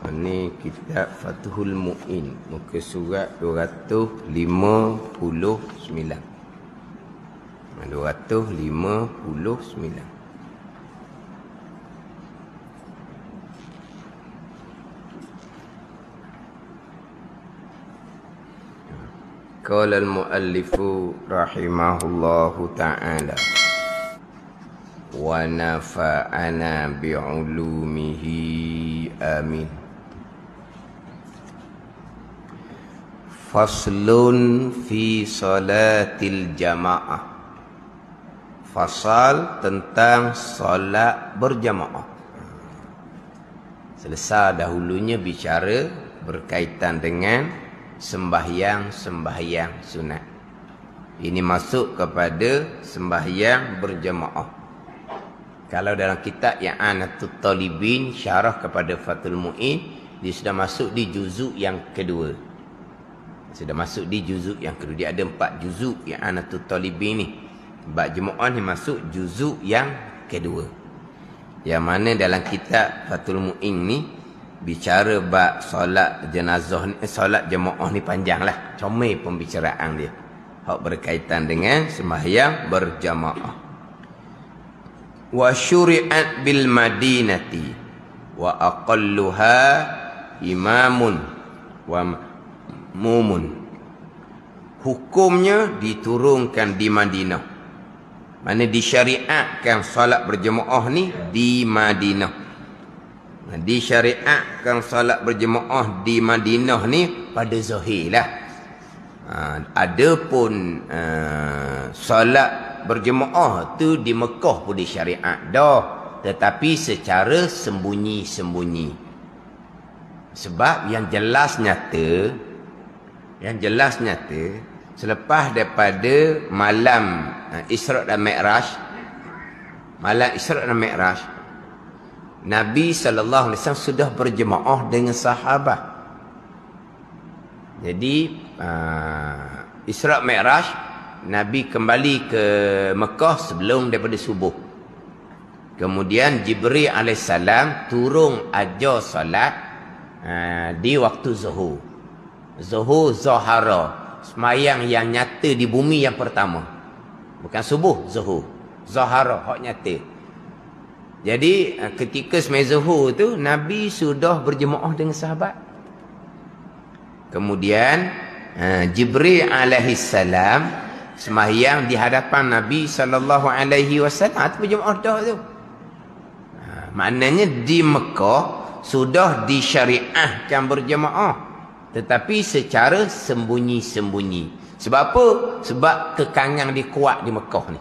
Ini kitab Fathul Mu'in, muka surat 259. 259. Qala al-muallifu rahimahullahu ta'ala wa nafa'ana bi'ulumihi amin. Faslun fi salatil jamaah. Fasal tentang solat berjamaah. Selesai dahulunya bicara berkaitan dengan sembahyang sunat. Ini masuk kepada sembahyang berjamaah. Kalau dalam kitab yang I'anatut Talibin syarah kepada Fathul Mu'in, dia sudah masuk di juzuk yang kedua. Dia ada 4 juzuk yang I'anatut Talibin ni. Bab jemaah ni masuk juzuk yang kedua. Yang mana dalam kitab Fathul Mu'in ni bicara bab solat jenazah ni, solat jemaah ni panjanglah. Comel pembicaraan dia. Hak berkaitan dengan sembahyang berjamaah. Wa syuri'at bil madinati wa aqalluha imamun wa mumun. Hukumnya diturunkan di Madinah. Mana disyariatkan solat berjemaah ni di Madinah. Disyariatkan solat berjemaah di Madinah ni pada zahir lah. Adapun solat berjemaah tu di Mekah pun disyariat dah, tetapi secara sembunyi-sembunyi. Sebab yang jelas nyata selepas daripada malam Isra' dan Mi'raj, Nabi SAW sudah berjemaah dengan sahabat. Jadi Isra' Mi'raj, Nabi kembali ke Mekah sebelum daripada subuh. Kemudian Jibril AS turun ajar salat di waktu zuhur. Zahara, semayang yang nyata di bumi yang pertama. Bukan subuh, zuhur. Zahara, hak nyata. Jadi ketika semai zuhur tu Nabi sudah berjemaah dengan sahabat. Kemudian Jibril alaihissalam sembahyang di hadapan Nabi sallallahu alaihi wasallam tu berjemaah dah tu. Maknanya di Mekah sudah disyariatkan berjemaah, tetapi secara sembunyi-sembunyi. Sebab apa? Sebab kekangan dia kuat di Mekah ni.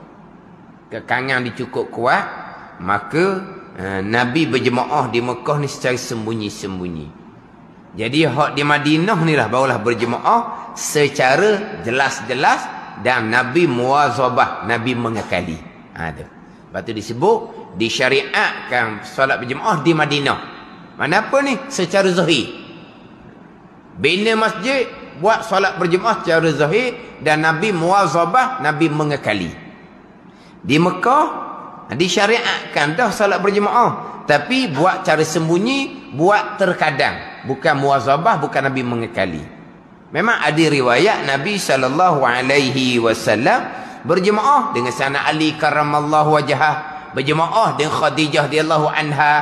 Kekangan dia cukup kuat. Maka Nabi berjemaah di Mekah ni secara sembunyi-sembunyi. Jadi hak di Madinah ni lah barulah berjemaah secara jelas-jelas dan Nabi muwazabah, Nabi mengekali. Tu. Lepas tu disebut disyariatkan solat berjemaah di Madinah. Mana apa ni? Secara zahir. Bina masjid buat solat berjemaah secara zahir dan Nabi muwazabah, Nabi mengekali. Di Mekah disyariatkan dah solat berjemaah, tapi buat cara sembunyi, buat terkadang, bukan muwazabah, bukan Nabi mengekali. Memang ada riwayat Nabi SAW berjemaah dengan Sayyidina Ali karramallahu wajhah, berjemaah dengan Khadijah radhiyallahu anha.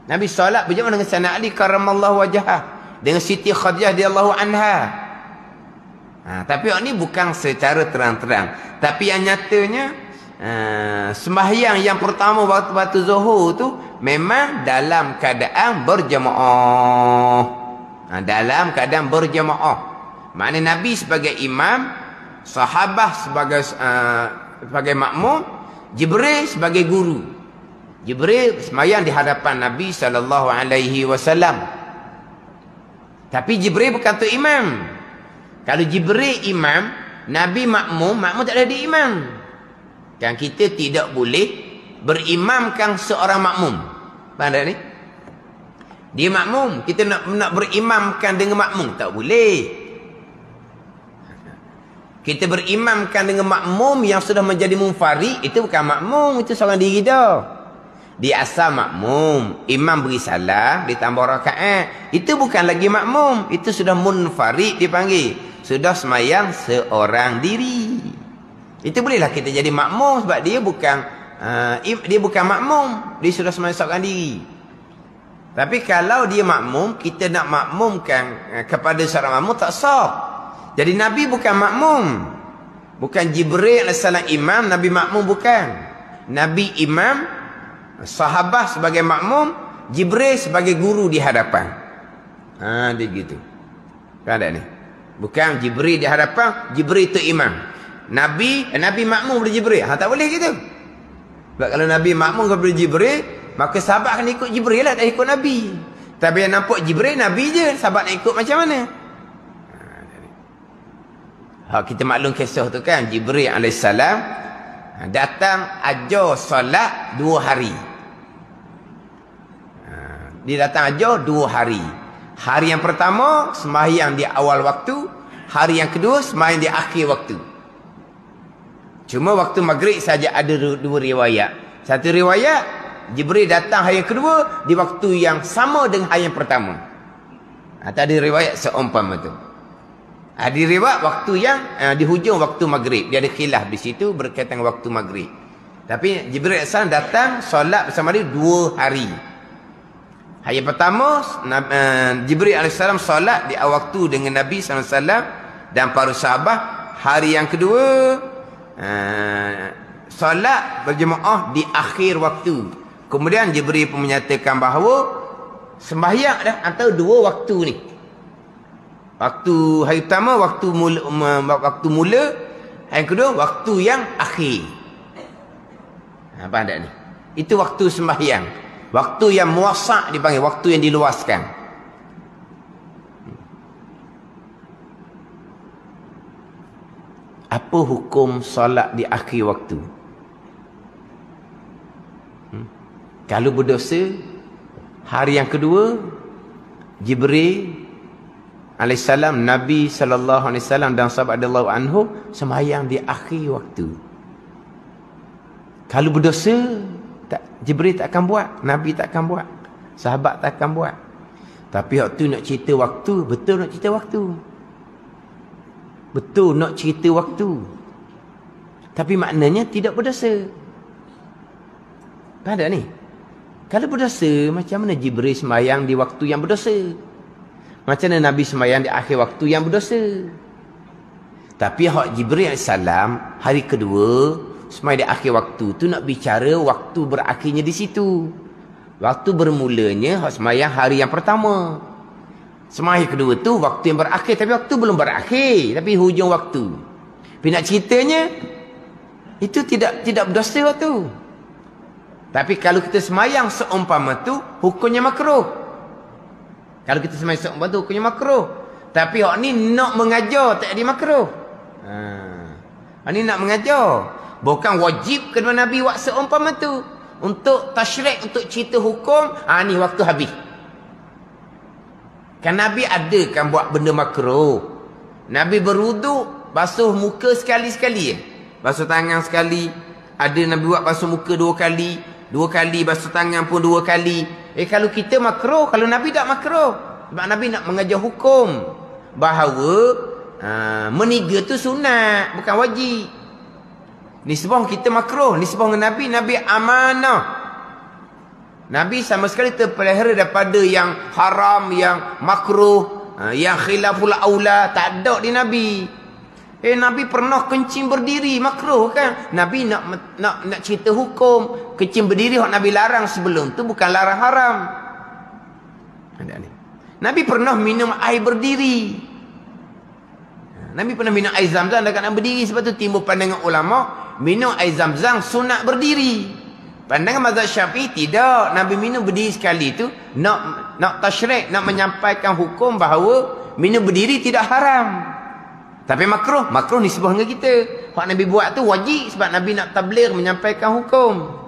Nabi solat berjemaah dengan Sayyidina Ali karramallahu wajhah, dengan Siti Khadijah radhiyallahu anha. Tapi ini bukan secara terang-terang, tapi yang nyatanya sembahyang yang pertama waktu zuhur tu memang dalam keadaan berjemaah. Dalam keadaan berjemaah. Maknanya Nabi sebagai imam, sahabat sebagai makmum, Jibril sebagai guru. Jibril sembahyang di hadapan Nabi SAW. Tapi Jibril bukan tu imam. Kalau Jibril imam, Nabi makmum, makmum tak ada di imam. Kan kita tidak boleh berimamkan seorang makmum. Faham tak ni? Dia makmum, kita nak berimamkan dengan makmum, tak boleh. Kita berimamkan dengan makmum yang sudah menjadi munfarid, itu bukan makmum, itu seorang diri dah. Dia asal makmum. Imam beri salam, ditambah rakaat. Itu bukan lagi makmum. Itu sudah munfarid dipanggil. Sudah semayang seorang diri. Itu bolehlah kita jadi makmum sebab dia bukan makmum. Dia sudah semayang seorang diri. Tapi kalau dia makmum, kita nak makmumkan kepada seorang makmum tak sah. Jadi Nabi bukan makmum. Bukan Jibril AS imam, Nabi makmum bukan. Nabi imam, sahabat sebagai makmum, Jibril sebagai guru di hadapan. Dia gitu. Kan ada ni. Bukan Jibril di hadapan, Jibril itu imam. Nabi makmum kepada Jibril. Tak boleh gitu. Sebab kalau Nabi makmum kepada Jibril, maka sahabat akan ikut Jibril lah, dah ikut Nabi. Tapi yang nampak Jibril, Nabi je. Sahabat nak ikut macam mana? Kita maklum kisah tu kan. Jibril AS datang ajar solat 2 hari. Dia datang ajar 2 hari. Hari yang pertama, sembahyang di awal waktu. Hari yang kedua, sembahyang di akhir waktu. Cuma waktu maghrib saja ada 2 riwayat. Satu riwayat, Jibril datang hari yang kedua di waktu yang sama dengan hari yang pertama. Ada riwayat seumpama tu. Ada riwayat waktu yang di hujung waktu maghrib. Dia ada khilaf di situ berkaitan dengan waktu maghrib. Tapi Jibril AS datang solat bersama dia 2 hari. Hari yang pertama, Jibril AS solat di awal waktu dengan Nabi SAW dan para sahabat. Hari yang kedua, solat berjemaah di akhir waktu. Kemudian Jibril pun menyatakan bahawa sembahyang dah antara 2 waktu ni. Waktu hari pertama waktu mula, hari yang kedua waktu yang akhir. Apa ada ni? Itu waktu sembahyang. Waktu yang muwassa' dipanggil, waktu yang diluaskan. Apa hukum solat di akhir waktu? Kalau berdosa, hari yang kedua, Jibril alaihissalam, Nabi SAW dan sahabat radhiyallahu anhu sembahyang di akhir waktu. Kalau berdosa, Jibril tak akan buat, Nabi tak akan buat, sahabat tak akan buat. Tapi waktu nak cerita waktu, betul nak cerita waktu. Betul nak cerita waktu. Tapi maknanya tidak berdosa. Ada ni. Kalau berdosa, macam mana Jibril sembahyang di waktu yang berdosa? Macam mana Nabi sembahyang di akhir waktu yang berdosa? Tapi hak Jibril AS hari kedua sembahyang di akhir waktu tu nak bicara waktu berakhirnya di situ. Waktu bermulanya hak sembahyang hari yang pertama. Sembahyang kedua tu waktu yang berakhir, tapi waktu belum berakhir, tapi hujung waktu. Tapi nak ceritanya itu tidak berdosa waktu. Tapi kalau kita sembahyang seumpama tu hukumnya makruh. Kalau kita sembahyang seumpama tu hukumnya makruh. Tapi hak ni nak mengajar tak jadi makruh. Hak ni nak mengajar. Bukan wajib kena Nabi buat seumpama tu. Untuk tasyrik, untuk cerita hukum, ni waktu habis. Kan Nabi ada kan buat benda makruh. Nabi berwuduk, basuh muka sekali-sekali. Basuh tangan sekali. Ada Nabi buat basuh muka 2 kali. 2 kali basuh tangan pun 2 kali. Kalau kita makruh, kalau Nabi tak makruh. Sebab Nabi nak mengajar hukum. Bahawa meniga tu sunat, bukan wajib. Nisbah kita makruh. Nisbah dengan Nabi amanah. Nabi sama sekali terpelihara daripada yang haram, yang makruh, yang khilaful aula. Tak ada di Nabi. Nabi pernah kencing berdiri, makruh kan? Nabi nak cerita hukum. Kencing berdiri yang Nabi larang sebelum tu bukan larang haram. Nabi pernah minum air berdiri. Nabi pernah minum air zam-zam dekat nak berdiri. Sebab tu timbul pandangan ulama, minum air zam-zam sunat berdiri. Pandangan mazhab Syafi'i tidak. Nabi minum berdiri sekali tu nak tasyrik, nak menyampaikan hukum bahawa minum berdiri tidak haram. Tapi makruh nisbah dengan kita. Hak Nabi buat tu wajib sebab Nabi nak tabligh, menyampaikan hukum.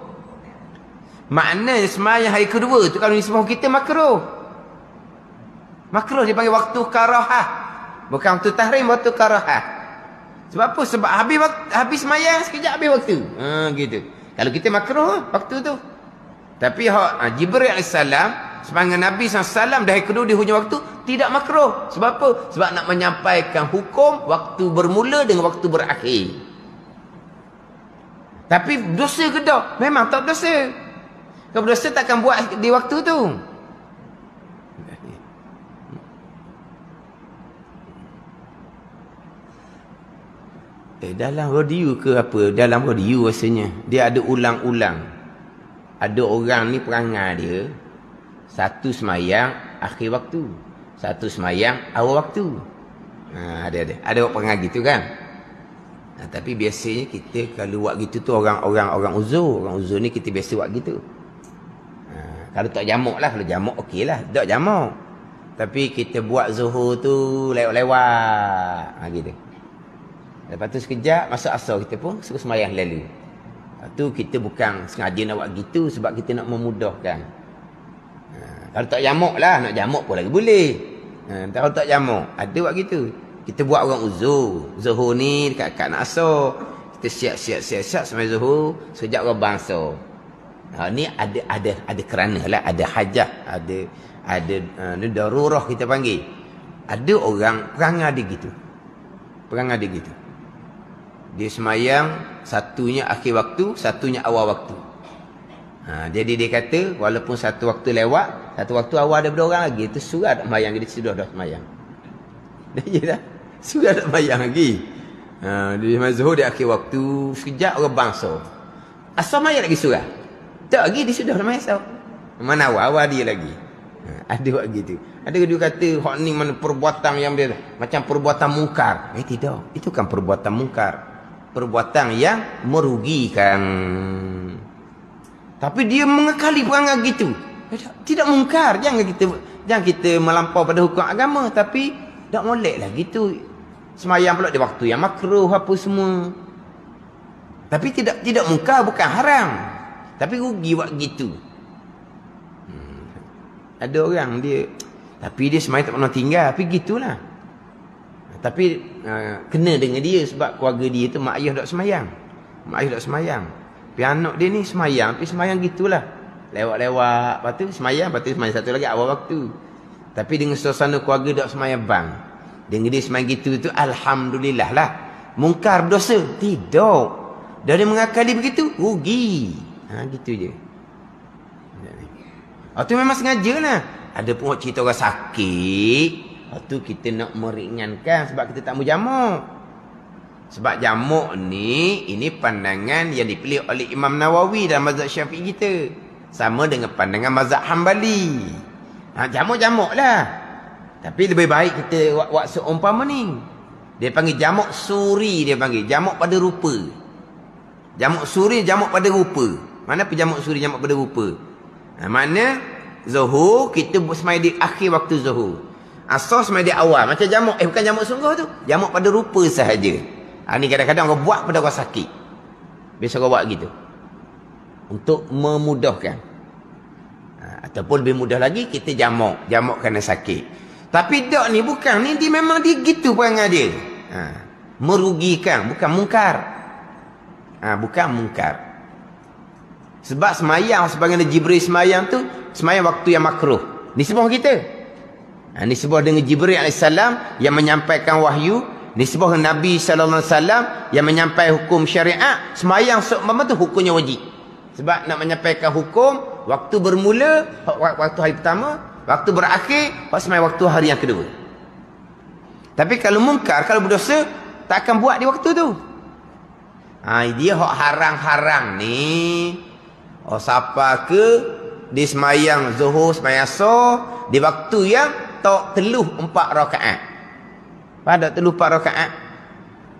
Maknanya sembahyang hari kedua tu kalau nisbah kita makruh. Makruh dipanggil waktu karahah. Bukan waktu tahrim, waktu karahah. Sebab apa? Sebab habis sembahyang sekejap habis waktu. Gitu. Kalau kita makruh waktu tu. Tapi Jibril AS semangat Nabi SAW dah kedua di hujung waktu tidak makruh. Sebab apa? Sebab nak menyampaikan hukum waktu bermula dengan waktu berakhir. Tapi dosa ke tak? Memang tak dosa. Kalau dosa takkan buat di waktu tu. Dalam radio ke apa? Dalam radio rasanya dia ada ulang-ulang. Ada orang ni perangai dia satu semayang akhir waktu, satu semayang awal waktu. Ada perangai gitu kan. Tapi biasanya kita kalau buat gitu tu orang uzur. Orang uzur ni kita biasa buat gitu. Kalau tak jamuk lah. Kalau jamuk okey lah. Tak jamuk. Tapi kita buat zuhur tu lewat-lewat. Gitu. Lepas tu sekejap masuk asar kita pun suruh semayang lalu. Lepas tu kita bukan sengaja nak buat gitu sebab kita nak memudahkan. Kalau tak jamuk lah. Nak jamuk pun lagi boleh. Kalau tak jamuk. Ada buat gitu. Kita buat orang uzur. Zuhur ni dekat nak asar. Kita siap sampai zuhur. Sekejap orang bangsa. Ni ada kerana lah. Ada hajat. Ada darurah kita panggil. Ada orang perangai dia gitu. Perangai dia gitu. Dia semayang satunya akhir waktu, satunya awal waktu. Jadi dia kata walaupun satu waktu lewat, satu waktu awal daripada orang lagi, itu surat semayang dia sudah dah semayang. Dah surat tak semayang lagi. Dia mazhur di akhir waktu, sekejap orang bangsa. Asal semayang lagi surat. Tak lagi dia sudah semayang asal. Mana awal dia lagi. Ada buat gitu. Ada dia kata hak ni mana perbuatan yang dia macam perbuatan mungkar. Tidak. Itu kan perbuatan mungkar. Perbuatan yang merugikan. Tapi dia mengekali perangai gitu. Tidak mungkar. Jangan kita melampau pada hukum agama. Tapi tak molek lah gitu. Semayang pula di waktu yang makruh apa semua. Tapi tidak mungkar, bukan haram. Tapi rugi buat gitu. Ada orang dia, tapi dia semayang tak pernah tinggal. Tapi gitulah. Tapi kena dengan dia sebab keluarga dia tu mak ayah tak semayang. Mak ayah tak semayang. Tapi anak dia ni semayang. Tapi semayang gitulah. Lewat-lewat. Lepas tu semayang. Lepas tu semayang satu lagi awal waktu. Tapi dengan suasana keluarga tak semayang bang. Dengan dia semayang gitu tu alhamdulillah lah. Mungkar dosa? Tidak. Dari mengakali begitu rugi. Gitu je. Itu memang sengaja lah. Ada pun cerita orang sakit. Itu kita nak meringankan sebab kita tak mau jamuk. Sebab jamuk ni, ini pandangan yang dipilih oleh Imam Nawawi dalam mazhab Syafi'i kita. Sama dengan pandangan mazhab Hambali. Jamuk-jamuk lah. Tapi lebih baik kita buat seumpama ni. Dia panggil jamuk suri, dia panggil. Jamuk pada rupa. Jamuk suri, jamuk pada rupa. Mana apa jamuk suri, jamuk pada rupa? Mana zuhur, kita semai di akhir waktu zuhur. Asar semai di awal. Macam jamuk, bukan jamuk sungguh tu. Jamuk pada rupa sahaja. Ni kadang-kadang orang buat pada orang sakit. Biasa orang buat gitu. Untuk memudahkan. Ataupun lebih mudah lagi, kita jamuk. Jamuk kerana sakit. Tapi tak ni, bukan. Ni dia memang dia gitu perangai dia. Merugikan. Bukan mungkar. Bukan mungkar. Sebab semayang, sebagaimana Jibril semayang tu, semayang waktu yang makruh. Nisbah kita. Nisbah dengan Jibril AS yang menyampaikan wahyu. Nisbah dengan Nabi SAW yang menyampaikan hukum syariat. Semayang seumpama tu hukumnya wajib. Sebab nak menyampaikan hukum, waktu bermula, waktu hari pertama, waktu berakhir, semayang waktu hari yang kedua. Tapi kalau mungkar, kalau berdosa, tak akan buat di waktu tu. Dia hak harang-harang ni. Siapa ke di semayang zuhur, semayang asar, di waktu yang tak teluh 4 rakaat. Pada teluh 4 rakaat,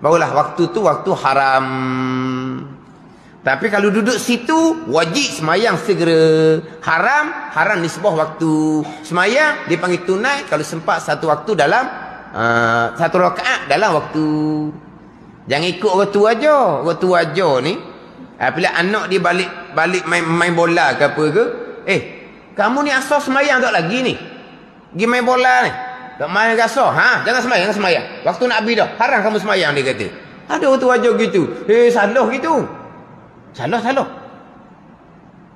barulah waktu tu waktu haram. Tapi kalau duduk situ, wajib semayang segera. Haram nisbah waktu. Semayang dipanggil tunai kalau sempat satu waktu dalam 1 rakaat dalam waktu. Jangan ikut orang tua aja. Orang tua aja ni, bila anak dia balik main bola ke apa ke, kamu ni asal semayang tak lagi ni? Pergi main bola ni. Tak main asal. Jangan semayang. Waktu nak habis dah. Haram kamu semayang, dia kata. Ada orang tua aja gitu. Salah gitu. Salah.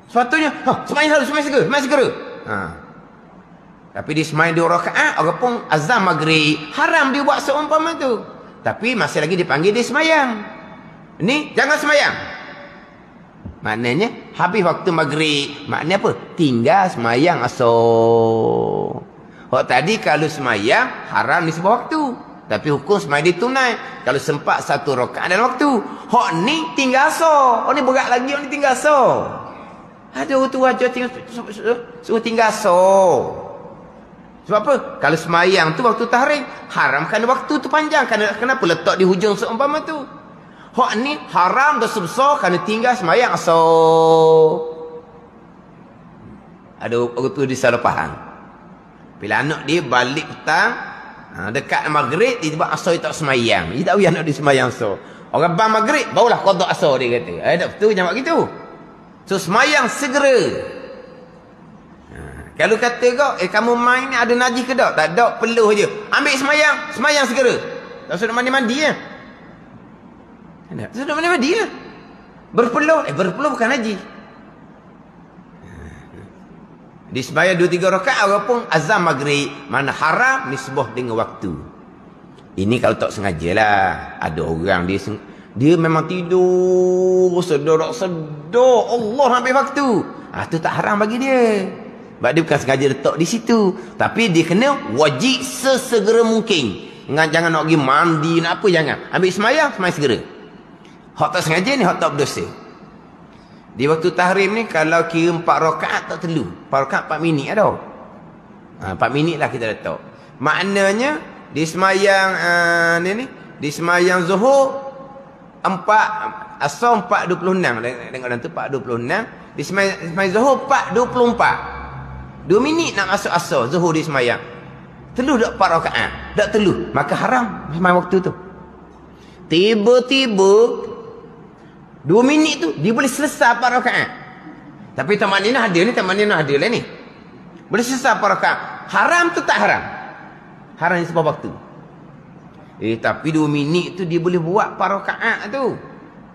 Sepatutnya, semayang segera. Tapi dia semayang 2 rakaat, orang pun azan maghrib, haram dia buat seumpama tu. Tapi masih lagi dipanggil dia semayang. Ni jangan semayang. Maknanya habis waktu maghrib. Maknanya apa? Tinggal semayang asar. Hak tadi kalau semayang haram di sebuah waktu. Tapi hukum semayang dia tunai. Kalau sempat 1 rakaat dalam waktu. Hak ni tinggal asar. Hak ni berat lagi, hak ni tinggal asar. Ada tu wajah suruh tinggal asar. Sebab apa? Kalau semayang tu waktu tahrim, haram kerana waktu tu panjang. Kenapa letak di hujung seumpama tu? Hak ni haram dosa besar kerana tinggal semayang asar. Ada orang tu disalah faham. Bila anak dia balik petang, dekat maghrib, dia tiba asar dia tak semayang. Dia tak tahu anak dia semayang asar. Orang bang maghrib, barulah qada asar dia kata. Tak betul jangan buat gitu. So semayang segera. Kalau kata kau, kamu main ni ada najis ke tak? Tak ada, peluh je. Ambil semayang segera. Tak sudah mandi-mandi ya. Tak sudah mandi-mandi ya. Berpeluh, berpeluh bukan najis. Di semayang 2-3 rakaat, orang pun azan maghrib. Mana haram, nisbah dengan waktu. Ini kalau tak sengaja lah. Ada orang dia memang tidur sedar Allah ambil waktu. Tu tak haram bagi dia. Sebab dia bukan sengaja letak di situ. Tapi dia kena wajib sesegera mungkin. Jangan nak pergi mandi, nak apa, jangan. Ambil semayang segera. Hak tak sengaja ni, hak tak berdosa. Di waktu tahrim ni, kalau kira 4 rakaat tak perlu. 4 rakaat 4 minit ada. 4 minit lah kita letak. Maknanya, di semayang di semayang Zuhur, asar 4.26. Tengok dalam tu 4.26. Di semayang Zuhur 4.24. 2 minit nak masuk asar Zuhur di semayang. Teluh tak 4 rakaat? Tak teluh. Maka haram semayang waktu tu. Tiba-tiba 2 minit tu dia boleh selesai 4 rakaat. Tapi tamanina hadir ni, tamanina hadir lah ni. Boleh selesai 4 rakaat. Haram tu tak haram? Haram ni sebab waktu. Tapi 2 minit tu dia boleh buat 4 rakaat tu.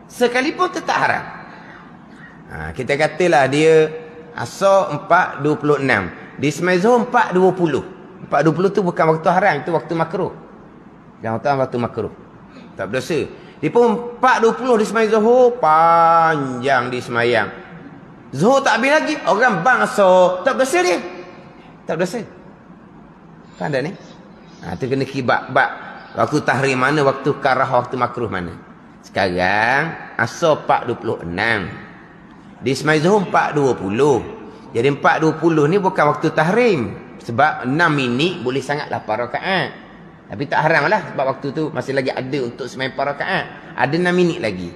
Sekalipun tu tak haram. Kita katalah dia asar 4.26. Di semayang Zuhur 4.20. 4.20 tu bukan waktu haram, itu waktu makruh. Jangan waktu makruh. Tak berdosa. Dia pun 4.20 di semayang Zuhur, panjang di semayang. Zuhur tak habis lagi, orang bang asar. Tak berdosa dia. Tak berdosa. Faham tak ni? Tu kena kibak-bak. Waktu tahrim mana, waktu karah, waktu makruh mana. Sekarang asar 4.26. Di semayang Zuhur 4.20. Jadi 4.20 ni bukan waktu tahrim. Sebab 6 minit boleh sangatlah 4 rakaat. Tapi tak haram lah. Sebab waktu tu masih lagi ada untuk semayang 4 rakaat. Ada 6 minit lagi.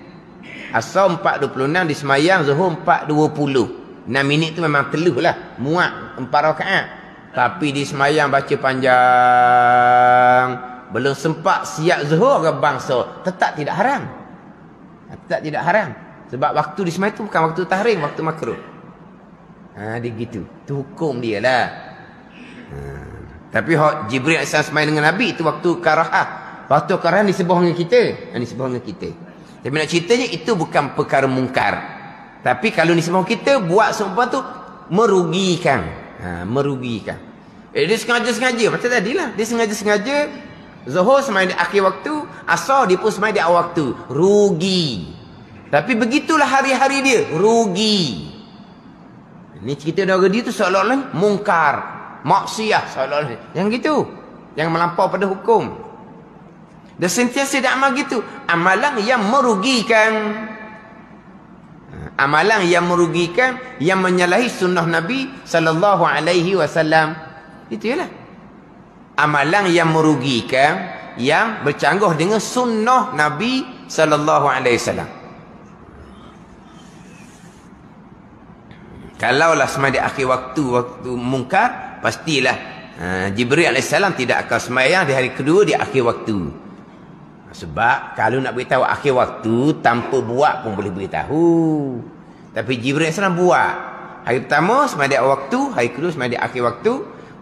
Asar 4.26 di semayang Zuhur 4.20. 6 minit tu memang teluh lah. Muat 4 rakaat. Tapi di semayang baca panjang. Belum sempat siap Zuhur ke bangsa. Tetap tidak haram. Tetap tidak haram. Sebab waktu di semayang tu bukan waktu tahrim, waktu makruh. Dia gitu. Tu hukum dia lah. Tapi Jibril AS semayang dengan Nabi itu waktu karahah. Waktu karahah disebut dengan kita. Disebut dengan kita. Tapi nak ceritanya itu bukan perkara mungkar. Tapi kalau disebut kita, buat seumpama tu merugikan. Merugikan. Dia sengaja-sengaja. Macam tadi lah. Dia sengaja-sengaja. Zuhur semayang di akhir waktu. Asar dia pun semayang di awal waktu. Rugi. Tapi begitulah hari-hari dia. Rugi. Ini cerita orang dia tu seolah-olah mungkar. Maksiat seolah-olah. Yang gitu. Yang melampau pada hukum. Dan sentiasa dia amal gitu. Amalan yang merugikan. Amalan yang merugikan. Yang menyalahi sunnah Nabi SAW. Itu ialah. Amalan yang merugikan. Yang bercanggah dengan sunnah Nabi SAW. Kalaulah semayang di akhir waktu mungkar, pastilah Jibril AS tidak akan semayang di hari kedua di akhir waktu. Sebab kalau nak beritahu akhir waktu, tanpa buat pun boleh beritahu. Tapi Jibril AS buat. Hari pertama semayang di awal waktu, hari kedua semayang di akhir waktu.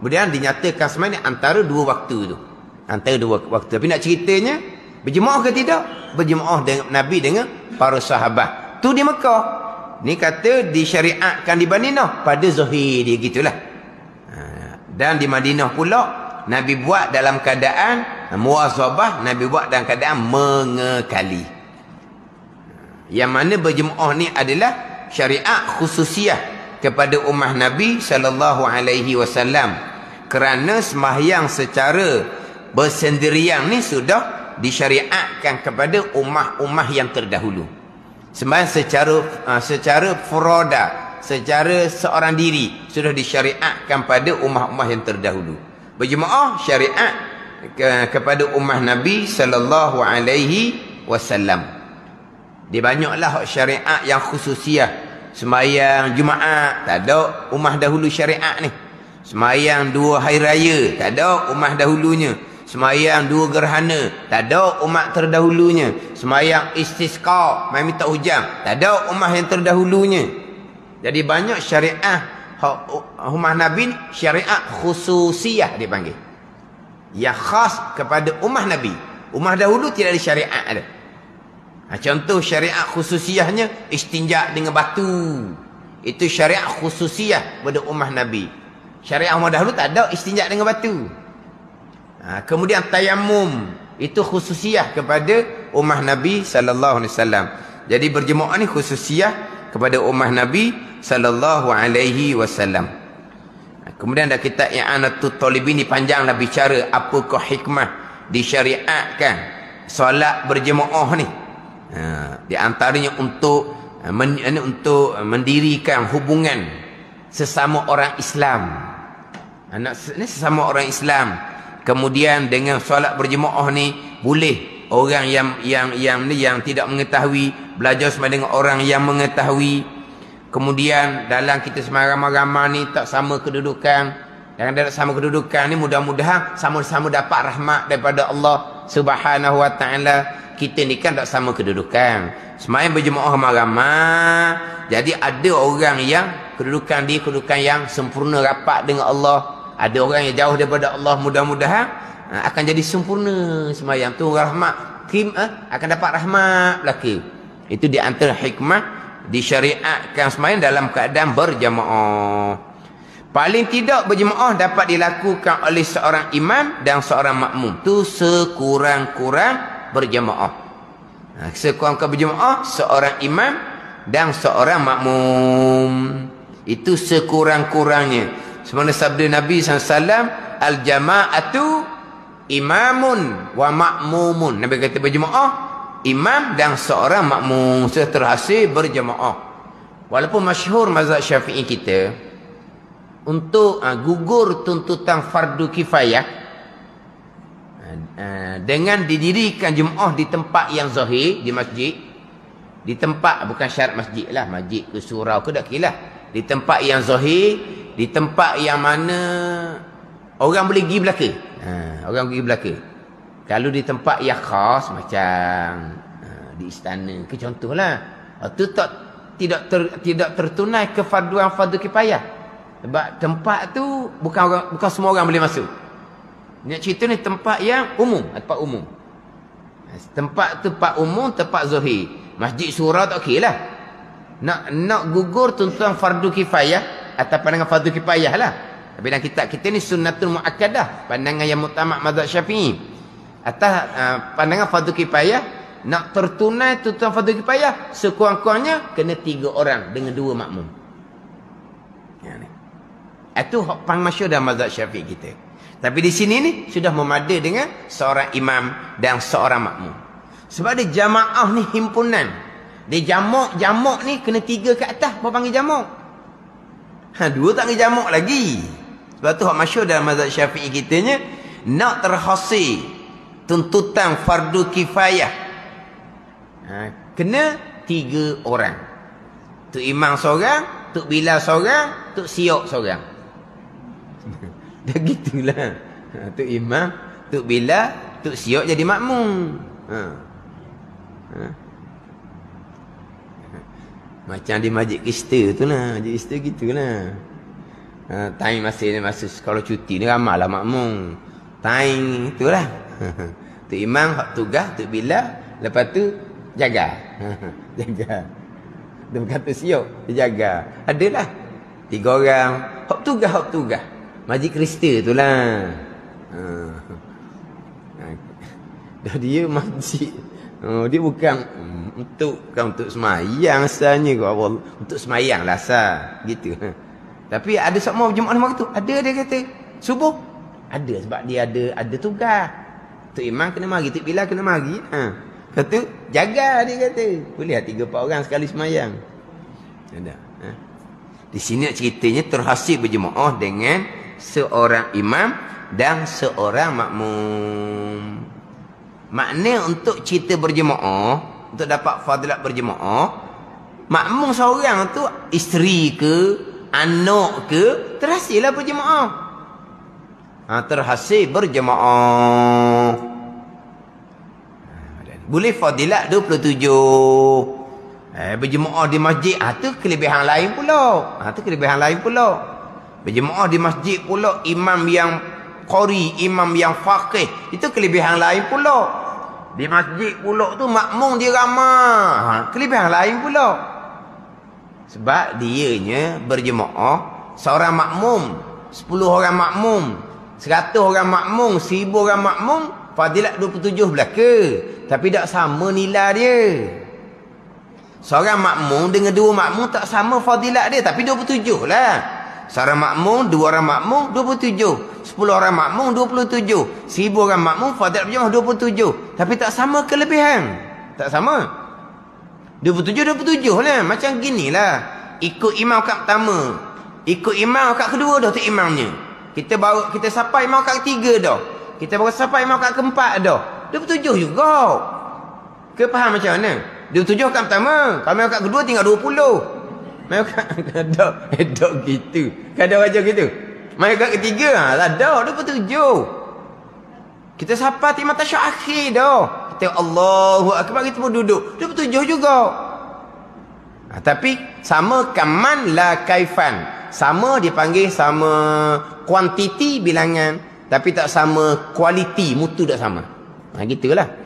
Kemudian dinyatakan semayang antara 2 waktu tu. Antara 2 waktu. Tapi nak ceritanya, berjemaah ke tidak? Berjemaah dengan Nabi dengan para sahabat. Tu di Mekah. ni kata disyariatkan di Madinah pada zahir dia gitulah. Dan di Madinah pula Nabi buat dalam keadaan muwazabah, Nabi buat dalam keadaan mengekali. Yang mana berjemaah ni adalah syariat khususiah kepada ummah Nabi sallallahu alaihi wasallam. Kerana sembahyang secara bersendirian ni sudah disyariatkan kepada ummah-ummah yang terdahulu. Sembahyang secara furada, secara seorang diri sudah disyariatkan pada ummah-ummah yang terdahulu. Berjemaah syariat kepada ummah Nabi sallallahu alaihi wasallam. Dia banyaklah syariat yang khususiah. Sembahyang Jumaat tak ada ummah dahulu syariat ni. Sembahyang 2 hari raya tak ada ummah dahulunya. Sembahyang 2 gerhana tak ada umat terdahulunya. Sembahyang istisqa, mai minta hujan, tak ada ummah yang terdahulunya. Jadi banyak syariat ummah Nabi, syariat khususiyah dipanggil, yang khas kepada ummah Nabi. Ummah dahulu tidak ada syariat ada. Contoh syariat khususiyahnya istinja dengan batu. Itu syariat khususiyah pada ummah Nabi. Syariat ummah dahulu tak ada istinja dengan batu. Kemudian tayamum, itu khususiyah kepada ummah Nabi sallallahu alaihi wasallam. Jadi berjemaah ni khususiyah kepada ummah Nabi sallallahu alaihi wasallam. Kemudian ada kitab I'anatul Talibin ni panjanglah bicara apakah hikmah disyariatkan solat berjemaah ni. Di antaranya untuk mendirikan hubungan sesama orang Islam. Ini sesama orang Islam. Kemudian dengan solat berjemaah ni boleh orang yang tidak mengetahui belajar sama dengan orang yang mengetahui. Kemudian dalam kita semua ramai-ramai ni tak sama kedudukan. Dan dalam sama kedudukan ni mudah-mudahan sama-sama dapat rahmat daripada Allah Subhanahu wa taala. Kita ni kan tak sama kedudukan. Sembahyang berjemaah ramai-ramai. Jadi ada orang yang kedudukan dia kedudukan yang sempurna rapat dengan Allah. Ada orang yang jauh daripada Allah, mudah-mudahan akan jadi sempurna sembahyang tu, rahmat akan dapat rahmat belaka. Itu di antara hikmah disyariatkan sembahyang dalam keadaan berjamaah. Paling tidak berjemaah dapat dilakukan oleh seorang imam dan seorang makmum. Tu sekurang-kurang berjemaah. Sekurang-kurang berjemaah seorang imam dan seorang makmum. Itu sekurang-kurangnya. Sebenarnya sabda Nabi SAW, al-jama'atu imamun wa makmumun. Nabi kata berjemaah, imam dan seorang makmum. Sudah terhasil berjemaah. Walaupun masyhur mazhab Syafi'i kita, untuk gugur tuntutan fardu kifayah, dengan didirikan jemaah di tempat yang zahir, di masjid, di tempat, bukan syarat masjid lah, masjid ke surau ke tak kira lah, di tempat yang zahir, di tempat yang mana orang boleh pergi belaka. Orang pergi belaka. Kalau di tempat yang khas macam di istana ke contohlah, itu tidak tertunai kefarduan fardu kifayah. Sebab tempat tu bukan semua orang boleh masuk. Nak cerita ni tempat yang umum, tempat umum. Tempat umum, tempat zahir. Masjid surau tak okey lah. Nak gugur tuntutan fardu kifayah atas pandangan fardu kifayah lah. Tapi dalam kitab kita ni sunnatul muakkadah, pandangan yang muktamad mazhab Syafi'i. Atas pandangan fardu kifayah, nak tertunai tuntutan fardu kifayah, sekurang-kurangnya kena 3 orang dengan 2 makmum. Itu pang masyhur dalam mazhab Syafi'i kita. Tapi di sini ni sudah memada dengan seorang imam dan seorang makmum. Sebab dia jamaah ni himpunan. Dia jamak ni kena 3 ke atas baru panggil jamak. 2 tak kena jamak lagi. Sebab tu hak masyhur dalam mazhab Syafi'i kitanya, nak terhasil tuntutan fardu kifayah, kena 3 orang. Tok imam seorang, tok bilal seorang, tok siok seorang. Dah gitulah. Tok imam, tok bilal, tok siok jadi makmum. Macam di masjid Kristen tu lah. Masjid Kristen gitulah. Time masa sekolah cuti ni ramailah makmum. Time itulah. Tok imam hak tugas, tok bilal, lepas tu jaga. Jaga. Dia berkata siap, dia jaga. Adalah 3 orang. Hak tugas. Majlis Kristen tu lah. Dia masjid. Dia bukan untuk semayang asalnya ke Allah. Untuk semayang lah asal. Gitu. Tapi ada semua berjemaah di waktu. Ada dia kata. Subuh. Ada sebab dia ada tugas. Tok Imam kena mari. Tok Bilal kena mari. Kata jaga dia kata. Boleh 3-4 orang sekali semayang. Ada. Di sini ceritanya terhasil berjemaah dengan seorang imam dan seorang makmum. Makna untuk cerita berjemaah, untuk dapat fadilat berjemaah, makmum seorang tu isteri ke, anak ke, terhasillah berjemaah. Terhasil berjemaah. Boleh fadilat 27. Berjemaah di masjid, tu kelebihan lain pula. Berjemaah di masjid pula, imam yang qari, imam yang faqih, itu kelebihan lain pula. Di masjid pula tu makmum dia ramai, kelebihan lain pula. Sebab dianya berjemaah, seorang makmum, 10 orang makmum, 100 orang makmum, 1000 orang makmum, fadilat 27 belaka. Tapi tak sama nilai dia. Seorang makmum dengan 2 makmum tak sama fadilat dia, tapi 27 lah. Seorang makmum, 2 orang makmum, 27. 10 orang makmum, 27. 1000 orang makmum, fadilat berjemaah 27. Tapi tak sama kelebihan. Tak sama. 27 lah. Macam ginilah. Ikut imam kat pertama. Ikut imam kat kedua dah tu imamnya. Kita sampai imam kat ketiga dah. Kita baru sampai imam kat keempat dah. 27 juga. Ke faham macam mana? 27 kat pertama. Kalau imam kat kedua tinggal 20. Main kat gitu. Kadang macam gitu. Main kat ketiga dah 27. Kita sampai timah tasyuk akhir dah. Kita Allahu akbar, kita pun duduk 27 juga. Tapi sama kaman la kaifan. Sama dipanggil sama kuantiti bilangan, tapi tak sama kualiti, mutu tak sama. Gitulah.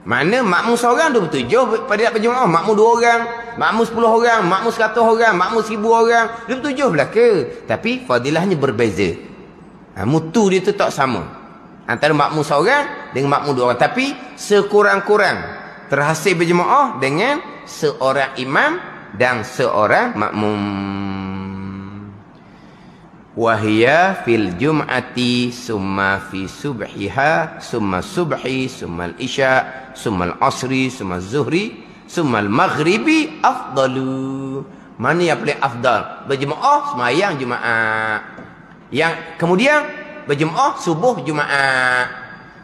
Mana makmum seorang 27 pada berjemaah, makmum 2 orang, makmum 10 orang, makmum 100 orang, makmum 1000 orang, 27 belaka. Tapi fadilahnya berbeza. Mutu dia tu tak sama. Antara makmum seorang dengan makmum 2 orang. Tapi sekurang-kurang terhasil berjemaah dengan seorang imam dan seorang makmum. Wahia fil jum'ati summa fi subhiha summa subhi summa al-isya summa al-asri summa zuhri summa al-maghribi afdalu. Mana yang paling afdal? Berjemaah semayang Jumaat. Yang kemudian berjemaah subuh Jumaat.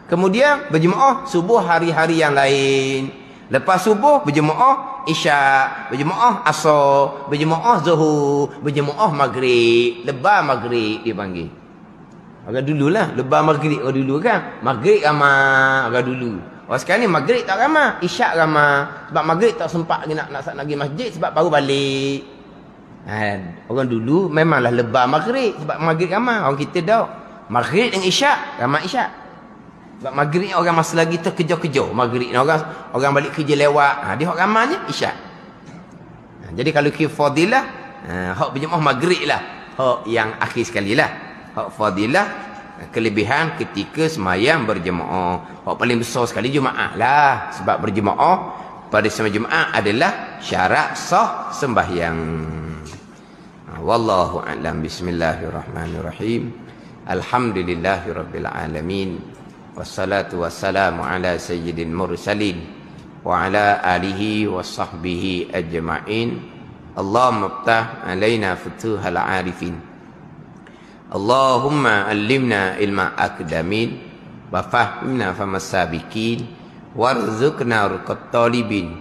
Kemudian berjemaah subuh hari-hari yang lain. Lepas subuh berjemaah isyak, berjemaah asar, berjemaah zuhur, berjemaah maghrib. Lebar maghrib dia panggil. Agak dululah lebar maghrib orang dulu kan. Maghrib ramai agak dulu. Orang sekarang ni maghrib tak ramai, isyak ramai. Sebab maghrib tak sempat nak pergi masjid sebab baru balik. Orang dulu memanglah lebar maghrib sebab maghrib ramai. Orang kita dah maghrib dengan isyak ramai isyak. Sebab maghrib ni orang masa lagi terkejar-kejar. Maghrib ni orang balik kerja lewat. Dia hak ramanya isyak. Jadi kalau kira fadilah, hak berjemaah maghrib lah. Hak yang akhir sekali lah. Hak fadilah, kelebihan ketika semayang berjemaah. Hak paling besar sekali Jumaat lah. Sebab berjemaah pada semayang Jumaat adalah syarat sah sembahyang. Wallahu a'lam. Bismillahirrahmanirrahim. Alhamdulillahirabbil alamin. Wassalatu wassalamu ala sayyidil mursalin wa ala alihi wa sahbihi ajma'in. Allahumma iftah alaina futuhal arifin. Allahumma allimna ilma akdamin wa fahimna famas sabiqin warzuqna ruqat talibin.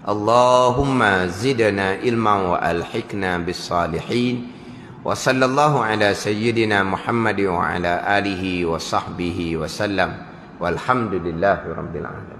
Allahumma zidna ilma wa alhiqna bis salihin. Wa sallallahu ala sayyidina Muhammad wa ala alihi wa sahbihi wa sallam. Walhamdulillahi rabbil alamin.